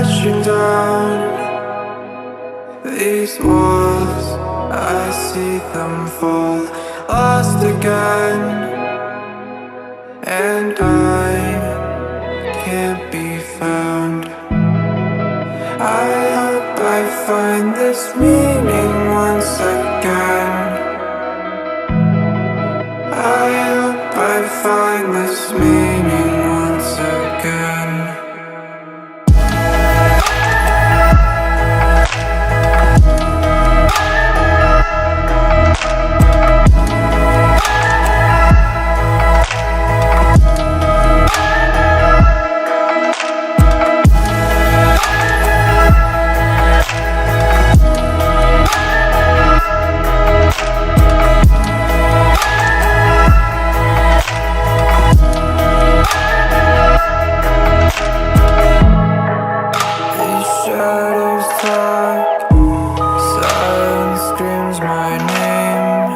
crashing down these walls. I see them fall, lost again, and I can't be found. I hope I find this meaning once again. I hope I find this meaning once again. Shadows talk, silence screams my name.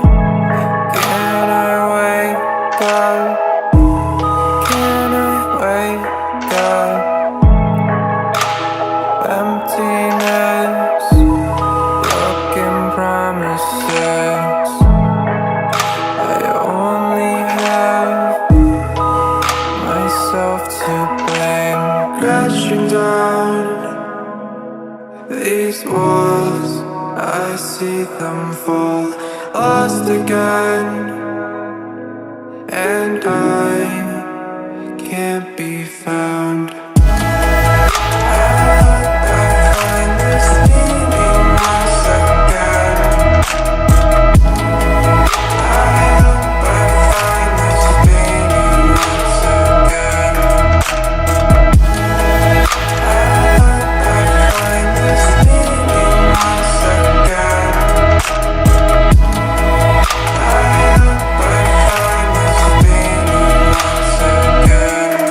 Can I wake up? Can I wake up? Emptiness, broken promises. I only have myself to blame. Crashing down these walls, I see them fall, lost again, and I can't be found. I hope I find this meaning once again. I hope I find this meaning once again. I hope I find this meaning once again. I hope I find this meaning once again.